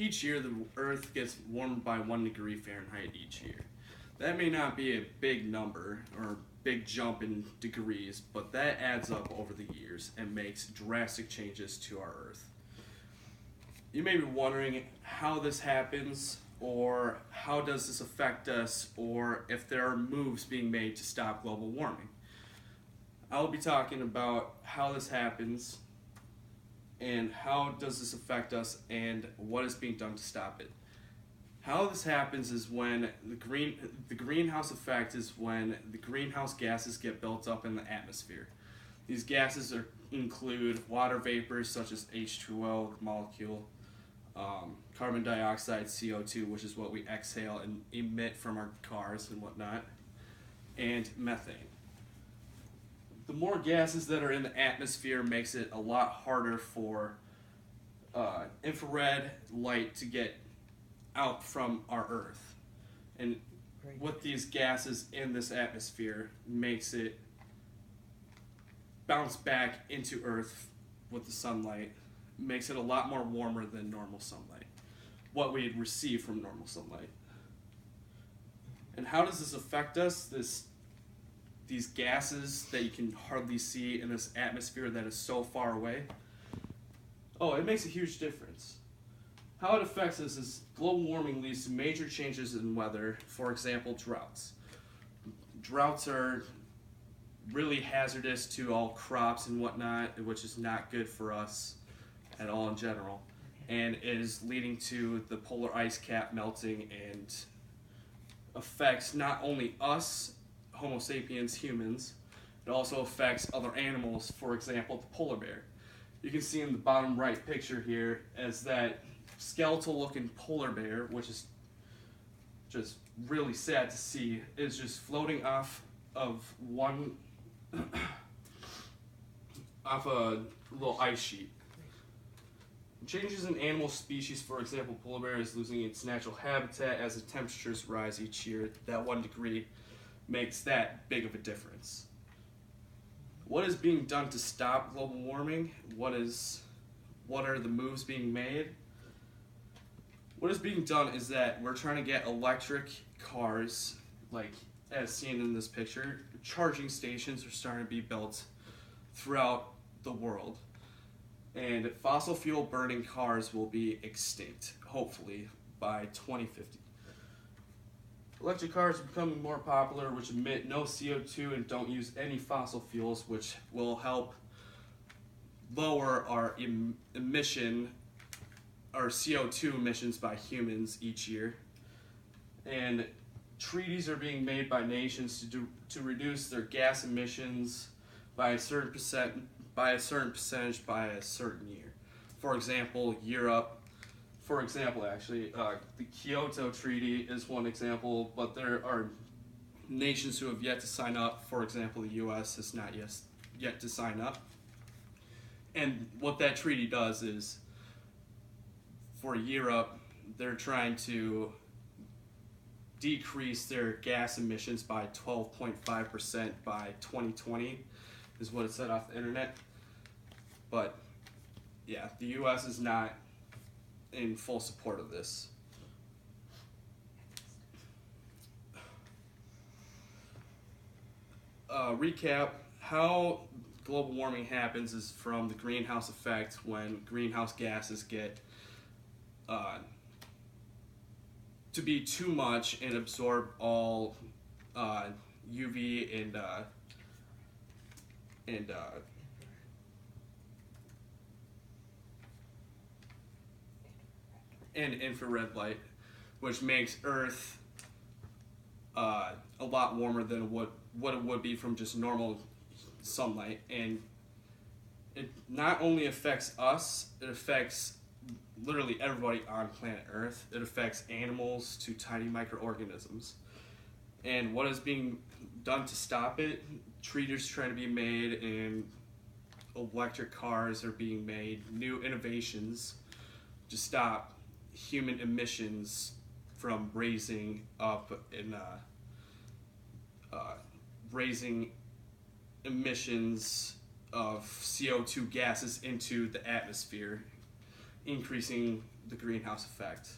each year the Earth gets warmed by 1 degree Fahrenheit each year. That may not be a big number or big jump in degrees, but that adds up over the years and makes drastic changes to our Earth. You may be wondering how this happens, or how does this affect us, or if there are moves being made to stop global warming. I'll be talking about how this happens and how does this affect us and what is being done to stop it. How this happens is when the greenhouse effect is when the greenhouse gases get built up in the atmosphere. These gases include water vapors such as H2O molecule, carbon dioxide, CO2, which is what we exhale and emit from our cars and whatnot, and methane. The more gases that are in the atmosphere makes it a lot harder for infrared light to get out from our Earth. And with these gases in this atmosphere makes it bounce back into Earth with the sunlight, makes it a lot more warmer than normal sunlight, what we'd receive from normal sunlight. And how does this affect us? These gases that you can hardly see in this atmosphere that is so far away. Oh, it makes a huge difference. How it affects us is global warming leads to major changes in weather, for example, droughts. Droughts are really hazardous to all crops and whatnot, which is not good for us at all in general, and is leading to the polar ice cap melting and affects not only us, Homo sapiens, humans, it also affects other animals, for example, the polar bear. You can see in the bottom right picture here as that skeletal looking polar bear, which is just really sad to see, is just floating off of off a little ice sheet. Changes in animal species, for example, polar bear is losing its natural habitat as the temperatures rise each year. That 1 degree makes that big of a difference. What is being done to stop global warming? What are the moves being made? What is being done is that we're trying to get electric cars, like as seen in this picture. Charging stations are starting to be built throughout the world. And fossil fuel burning cars will be extinct, hopefully, by 2050. Electric cars are becoming more popular, which emit no CO2 and don't use any fossil fuels, which will help lower our our CO2 emissions by humans each year. And treaties are being made by nations to reduce their gas emissions by a certain percentage by a certain year. For example, Europe. For example, the Kyoto Treaty is one example, but there are nations who have yet to sign up. For example, the U.S. has not yet to sign up. And what that treaty does is, for Europe, they're trying to decrease their gas emissions by 12.5% by 2020, is what it said off the internet. But yeah, the U.S. is not in full support of this. Recap, how global warming happens is from the greenhouse effect, when greenhouse gases get to be too much and absorb all UV and infrared light, which makes Earth a lot warmer than what it would be from just normal sunlight. And it not only affects us, it affects literally everybody on planet Earth. It affects animals to tiny microorganisms. And what is being done to stop it? Treaties trying to be made, and electric cars are being made, new innovations to stop human emissions from raising up in raising emissions of CO2 gases into the atmosphere. increasing the greenhouse effect.